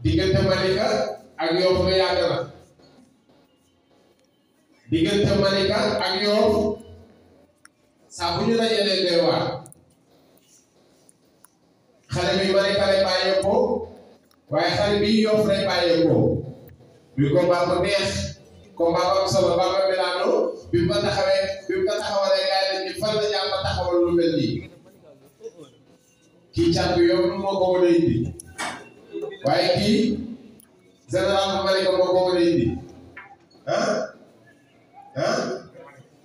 diggante Malika ak Yoff nga yàgg na diggante Malika ak Yoff saa bu ñu dajalee doy waar xale bi Malika lay bàyyeekoo waaye xale bi Yoff lay bàyyeekoo bi combat bu neex combat bu am solo ba nga Milano bi mu ko taxawalee gars yi dañ fan la jàpp taxawal lu mel nii kii càpp Yoff moo ko war a indi waaye kii général bu Malika moo ko war a indi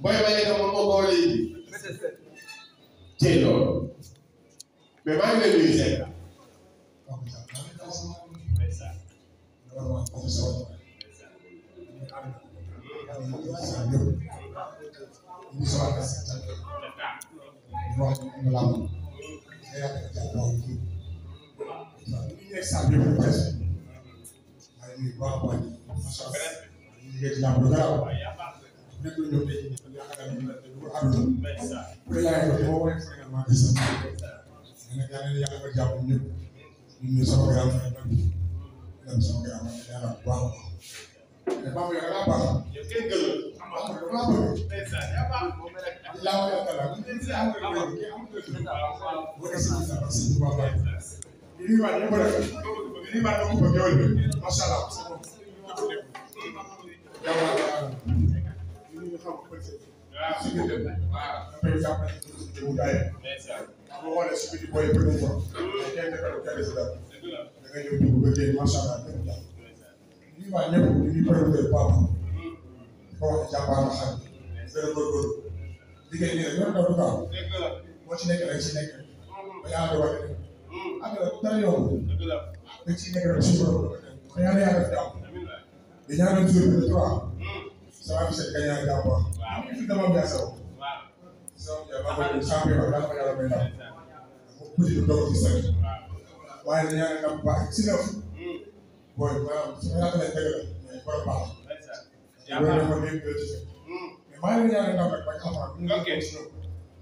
boy Malika moom moo ko war a indi tey loolu mais maa ngi lay nuyu seen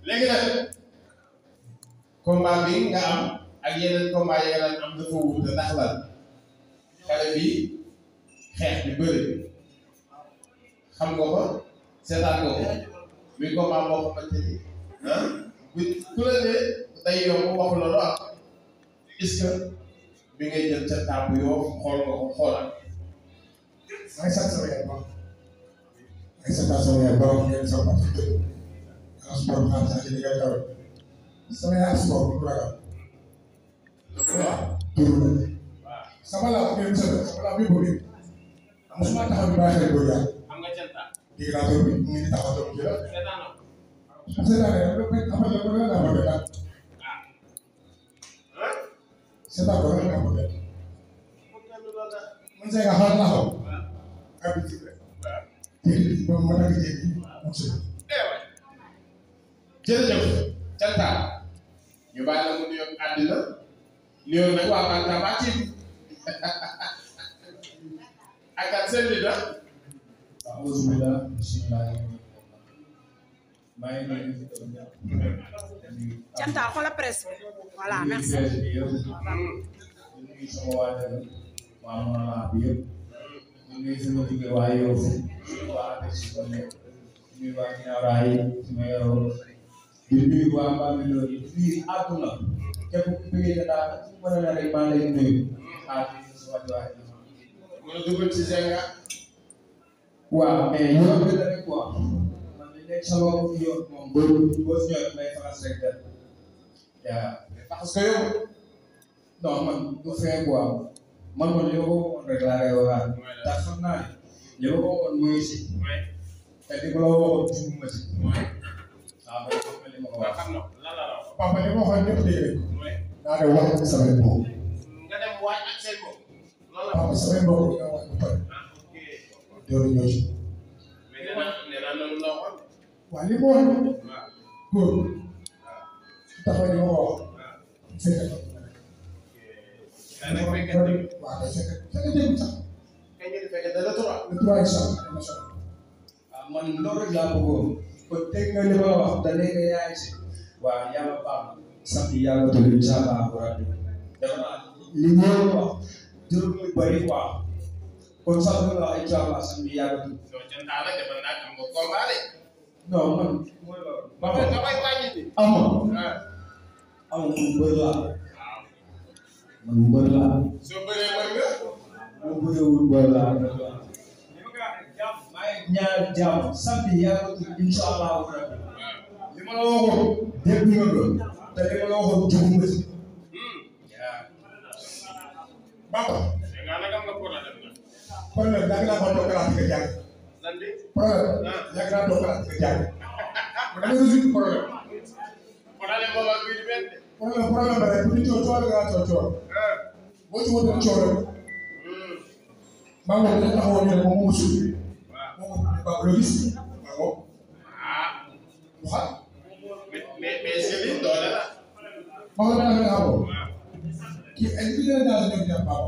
léegi nag combat bi nga am ak yeneen combat yi nga am dafa wuute ndax lan xale bi xeex bi bëri xam nga ko seetaan nga ko muy combat boo xamante ni bu ku la ne day yomb waxu la lu am est-ce que bi ngay jël ca taabu yoo xool nga ko xoolal. maa ngi sant sama yaay ba maa ngi sant sama yaay ba ngeen sama sport xam sax ci ngay taw sama yaay sport bu ragal sama la ngeen sama la bi bëgg musuma taxaw bi baaxee ko ya am nga janta di la ko mi ngi taxaw do ci la seetaane ko am na ko la ba da seetaane ko la ba da man say nga xal la xaw ka bi ci rek ba ma tak ci jërëjëf Canta ñu bàyyi la mu nuyoog àddina nuyoog nag waa Bantamba TV ak ak seen leader. Alhamdulillah, bismillah. Canta xoolal presse bi voilà merci. di nuyu waa Bambilor yi di nuyu àdduna képp ku bëggee daal fu mu mën a rek maa ngi lay nuyu si wàlluwaay bi. mën a dugal ci Zenga. waaw mais yow bi la rek quoi man de nekk sama yoon moom boo si ñëwee may faral rek dem parce que yow non man du fee quoi man li ma ko waxoon rek laa koy waxaat ndax xam naa ne li ma ko waxoon mooy si te li ma la waxoon jiwu ma si waaw man xam nga li ma ko wax. papa li ma waxoon ñëpp dégg nañ naa dem wax ak sama mbokk. nga dem waaj ak seen bopp. papa sama mbokk bi nga wax ba pare. loolu ñoo ci. mais nee naa loolu la waxoon. waaw li ma wax góor taxaw li ma ko wax fekk daanaka fekkee dégg. waaw kay fekk dégg sax. kañ ngeen fekkee da la trois. le 3 incha allah. waaw man loolu rek laa bëggoon kon dégg nga li ma wax da léegi yaa ngi si waaw yàlla baax na sant yàlla tudd incha allah rabbi dafa naa li ngeen wax jërul muy bëri quoi kon sax li nga wax incha allah sant yàlla tudd. non ca Ndala defal naa am nga combat de. non man mooy loolu. ba pare dafay wàññi de. man mbër laa man mbër laa. soo bëree mbër nga. mu bëriwul mbër laa. ñaar jàmm sant yàlla tudd incha allah rabbi li ma la waxoon dégg nga ko te li ma la waxoon jëfu nga si. Baba. nga nag am nga problème la. problème yàgg naa ko toog kalaat nga jàng. lan bi. problème yàgg naa toog kalaat nga jàng. da nga résoudre problème. problème boobu ak bii di benn de. problème ba rek bu ñu coow nga naan coow. boo ci wootee coow rek. maa ngi woon dañu taxawoon ñu ne moom moo suuf. waaw loo gis. waaw. mu xam. mais Serigne doole la. maa ngi leen a xamoo. kii ay li nga daal ñoom jàpp baax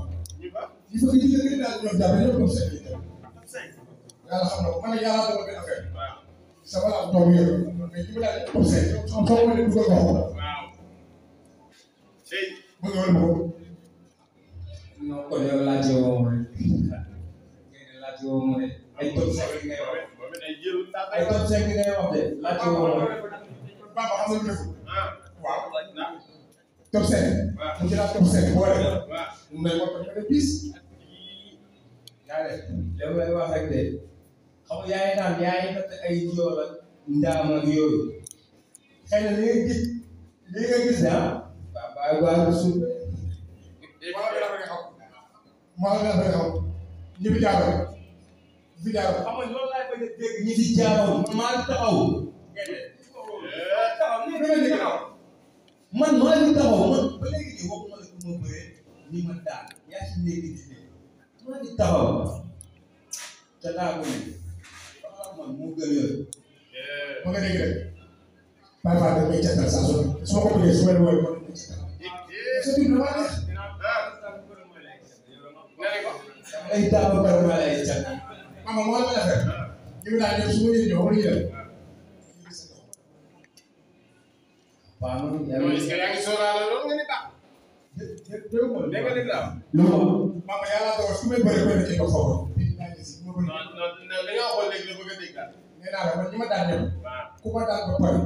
il faut que li nga daal ñoom jàpp ñëpp comme seen yàlla xam na ko man nag yàlla doon benn affaire sama la doom yooyu mais li ma daal comme seen soo ko mënee dugal nga xool bëgg nga ma ko non kon yow laajte woo ma rek laajte woo ma rek ay top 5 ngay wax ay top 5 ngay wax de laajte woo ma rek Baba xam nga lu def waaw top 5 mu jëlaat top 5 boo rek mu may wax ko bis yaa def li may wax rek de xam nga yaay naan yaay natt ay njool ak ndaam ak yooyu xëy na li nga gis waaw bàyyi baalu suuf maa ngi lay xam ñi fi jaaroon xam nga loolu laay bëgg a dégg ñi fi jaaroon maa ngi taxaw man maa ngi taxaw man ba léegi nii waxuma la ko ma bëree ni ma daal yaa ci nekk di maa ngi taxaw ca daa ko ne man moo gën yooyu ma nga dégg rek bàyyi faa dañ may jàngal saa su ma ko bëggee su ma leen woowee ma leen sa biir damaa neex ay taxaw par ma lay cat mama moo la affaire ñu ngi daan ñëw su ma ñëwee ñëw wala ñu dem waaw man non est-ce que yaa ngi sóoraale loolu nga ni baax. dégg nga dégg naa. lu ma mama yàlla dogal su may bëri bëri ci ko foofu non dañoo xool léegi la bëgg a dégg nee naa la man ñi ma daan ñëw ku ma daan ba pare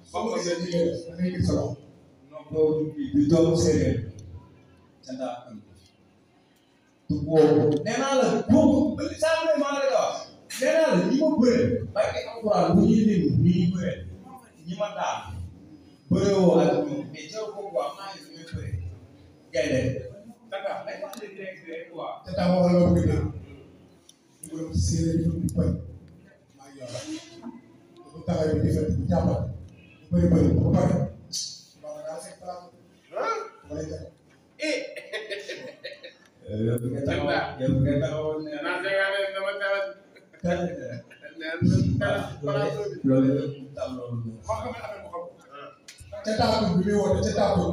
su ma gisee li ngay def da ngay gis sa loxo non boobu du doomu séeréer ca daa am du boobu nee naa la boobu ba li saa ne maa la wax nee naa la ñi ma bëre barke alquran bu ñuy lim ñi ñu bëre ñi ma daan bëre woo ak ñoom mais jaw ko quoi maa ngi ñu bëre gaynde tata ay wax de direct quoi tata moo la bëgg dégg ñu ko ci séeréer yi ñu bañ maa ngi yow bu taxaw bi defal bu jàppal bëri bëri ba pare maa nga fekk place wala jàpp yow nga taxaw naa seegaane dama tawat loolu tam loolu xam nga man affaire bu xam ca taatul bi muy woote ca taatul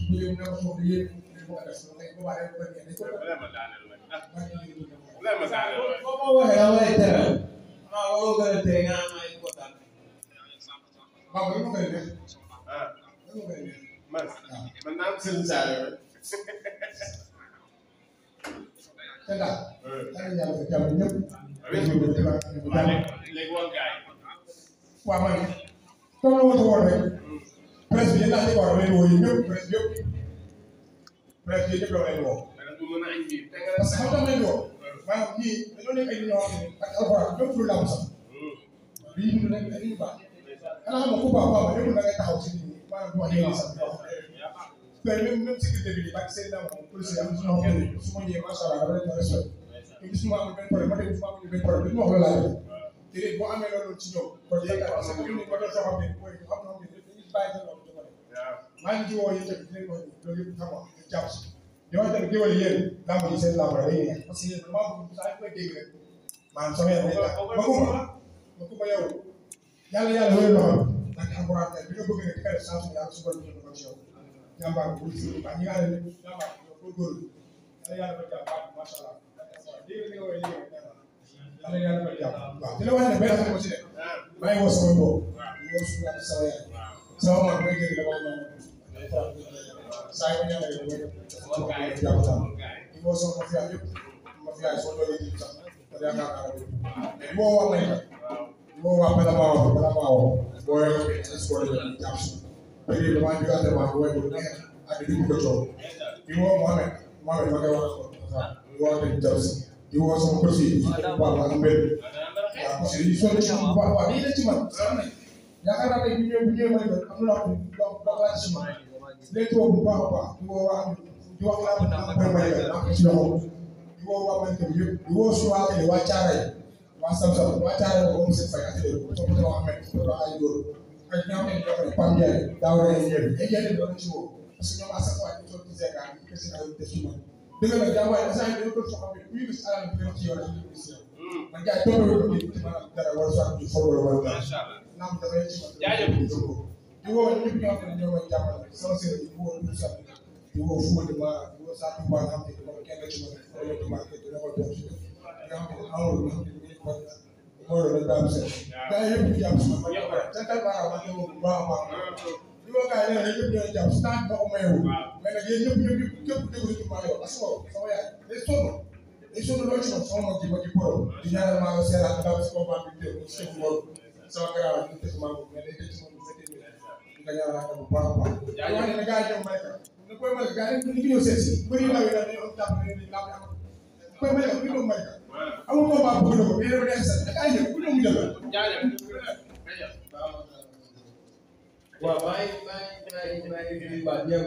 bu ñëw ne ko soxla yéen ne ko def so ngay boobaa rek ba ñëw dañ ko vraiment daaneel la vraiment daaneel la boo ma waxee dama lay teral xanaa waroo gën a tey nga am ay kontaan Baba lu ma koy def lu ma koy def man naa am sëriñ Saalum rek te daal dana yàlla fa jàmm ñëpp léegi woon gars yi waaw man comme la woote woon rek presse bi yéen a ngi ko war a leen woo yi ñëpp presse yëpp presse yi ñëpp la leen woo du mën a añ bi parce que xam nga leen woo maanaam ñii dañoo nekk ay ñoo xam ne ak alxuraan ñëpp lu làmb sax lii ñu nekk dañuy baax xanaa xam nga ku baax baax ba lépp da ngay taxaw si nit ñi maanaam bu wax dëgg sax mais même sécurité bi ba seen dama policier am suñu xam ne su ma ñëwee macha allah dama leen respect te gisuma amul benn problème ma dégg gisuma amul benn problème ma wax la laaj te léegi boo amee loolu ci ñoom kon yaakaar parce que ñun ba doon soo xam ne mooy xam na dañuy bàyyi seen loolu ko maa ngi ci woo yéen tamit dinañ wax loolu yëpp xam nga jàpp si di wax tamit géwal yéen lamb yi seen lamb day neex parce que yéen maa bëgg saa yu koy dégg rek maanaam sama yaram day tax ma ko yow yàlla wéy loxo ndax encouragé bi nga bëgg ne di ko def saa su yàlla suba ñu ko ci yow jàmbaar bu ci ba ñi nga xam ne jàmbaar ko góor yàlla ko jàmbaar macha allah dégg nga woy yàlla ko jàmbaar waaw di la wax ne benn affaire ko ci def maa ngi woo sama bopp woo suñu sama yaay sama mag mooy jëriñ dama am saa yu ñaanal yow mooy jàpp tam di woo sama mafia yëpp mafia yi soo doon yi sax te yaakaar naa ne boo wax may kat boo wax bala maa wax boo escorté jàpp si léegi damaa jóge entraînement bi waaye bu neex ak di ko coow di woo Mohamed ma koy wax di woo tamit jàpp si di woo sama coach yi waaw ak mbir waaw parce que yi sonn ci man waaw lii la ci man yaakaar naa ne bu ñëwee ma ne am na loo xam ne doo laaj si man léegi woo bu baax a baax di woo waa di wax laa koy may ak ci loxo di woo waa Malika bi yëpp di woo suñu waa waa Caaray waa Samsam waa Caaray waa monsieur Faye ak yooyu soo ko wax Ahmed soo ko ay góor ak ñoom ñoo xam ne Pam Ndiaye daaw rek ñëw ay yeneen doon ci woo parce que ñoom à chaque fois ñu toog ci Zeka ñu kese naa def ci man dëgg la jàmbaay instant yii dañoo toog soo xam ne bu ñu gis alal bi ci yow rek ñu gis yow man gars yi toog ko ni ci maanaam dara wala soit ñu foog wala naam dafay ci man jaajëf di woo ñëpp ñoo xam ne ñoo may jàppale sama sëriñ di woo ñu sax di woo Fodé ma di woo Sa Touba nga xam ne moom kenn ci man wala Touba ke dina ko dox ci nga xam ne amul nga xam ne ñu ko moo doon daal seen gars yi yëpp ñu jàpp si man santal baax ma ngi woo bu baax a baax li ma gars yi nee yëpp ñoo jàpp si temps bi ma ko mayewu mais nag yéen ñëpp képp déglu ci maa yow parce que sama yaay day sonn loolu ci man sama mag ji ma ci borom di ñaanal maa ko seeraat daal si combat bi dégg ci seen borom sama garaaw ñu tëj maa ko mais day tëj ci moom nga ñaanal bu baax a baax yaa wax ne gars yi ñoom may ka ne koy may gars yi ñu ñëw seet si bëri yu ndaw yi daal dañoo am jàpp ne ni laa am koy may ka ku ñëw may ka amul combat bëgg na ko mais dafa neex sax da kaa ñëw ku ñëw mu jël waaw maa ngi nuyu waa ñëpp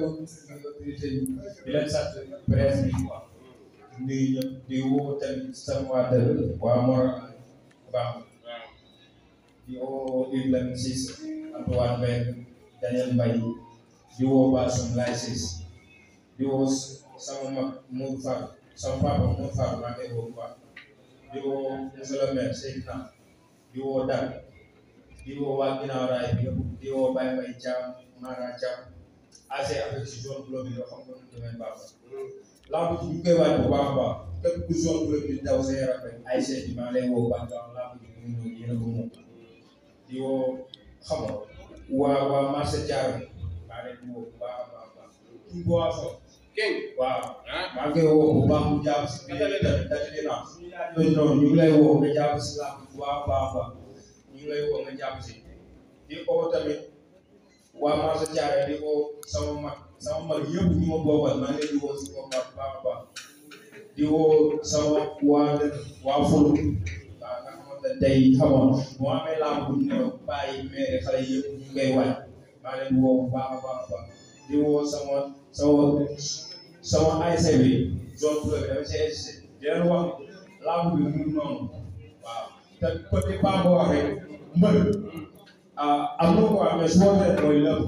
autorité yi di leen sant presse bi nuyu ñëpp di woo tamit sama waa dëkk waa Mor Bam di woo Ibrahima Cissé Antoine Mbengue Daniel Mbaye di woo Bassoum Laye Cissé di woo sama mag Mour Fall sama papa Mour Fall maa ngi woo bu baax di woo monsieur le maire Seydina di woo Dal di woo waa ginnaaw raay bi yëpp di woo Baye Mbaye Thiam Mara Thiam AC avec si zone bleu bi yoo xam nga nu demee baax lamb ji ñu koy waaj bu baax a baax képp ku zone bleu bi daw sa yaram rek ay seet yi maa lay woo baax lamb ji mu ngi yéen a ko moom di woo xam nga waa marché Thiaroye maa leen di woo bu baax a baax tout boisson king waaw maa ngi koy woo bu baax mu jàpp si biir dati dina noonu ñu ngi lay woo nga jàpp si lamb bu baax a baax ñu ngi lay woo nga jàpp si di woo tamit waa marché Thiaroye di woo sama mag yëpp ñu ma bokkal maa ngi leen di woo si combat bu baax a baax di woo sama waa Fulu waaw nga xamante ne tey xam nga moo amee lamb bu ñu ne bàyyi maire xale yëpp ñu ngay waaj maa leen di woo bu baax a baax di woo sama ASC bi zone bleu bi dama see insisté di leen wax lamb bi mu noonu waaw te côté Pape wax rek mbër am na quoi mais su wootee mooy lépp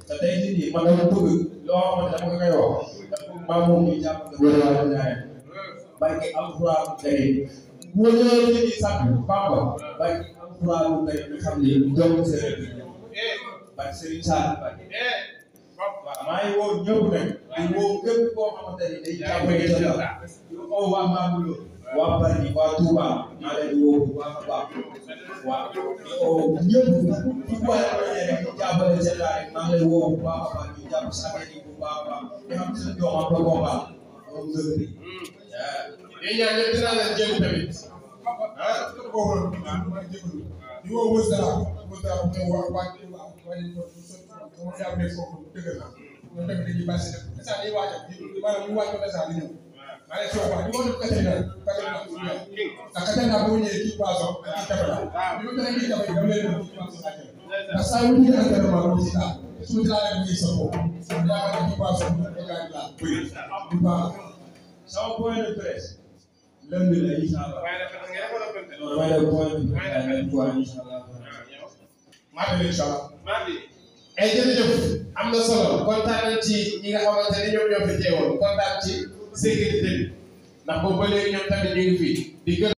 te tey jii nii man dama bëgg loo xamante dama koy wax maa moom ñu jàpp ne wala wala ñaareel barke alxuraan tey boo ñëwee ci di sant Bamba barke alxuraan tey ñu xam ne doomu séeréer bi barke Serigne Sall barke waaw maa ngi woo ñëpp nag di woo képp koo xamante ne day jàppale ca la di woo waa Mabulo waa Bargny waa Touba maa leen di woo bu baax a baax waaw ñëpp fu waay rek ñu jàppale ca la rek maa ngi lay woo bu baax a baax ñu jàpp sa yi bu baax a baax ñu xam seen doom ak ko baax moom dëgg bi yéen ñaar ñëpp dinaa leen jéem tamit ko woon maa jégalu di woo wës dara mu waa mo fi amé foofu dëgg la ñoom tamit dañuy bàyyi def instant yi waajal maanaam ñu waaj ko instant di ñëw maa ngi soog a wax di ko def Katerina ndax Katerina boo ñëwee kii poisson ak kii kafe la bi ma gën a kii kafe yi dama leen doon kii poisson laajte ndax saa yu ñu jëlee entraînement dama ci taal su ma ci laalee dama ciy sa bopp yaa ma ne kii poisson bi nga gaañ laa bëri du baax sama point de presse lundi la incha allah damay def point de presse incha allah maa ngi leen incha allah ay jërëjëf am na solo kontaan nañ ci ñi nga xamante ne ñoom ñoo fi teewoon kontaan ci sécurité bi ndax boobu ba léegi ñoom tamit ñu ngi fi di gën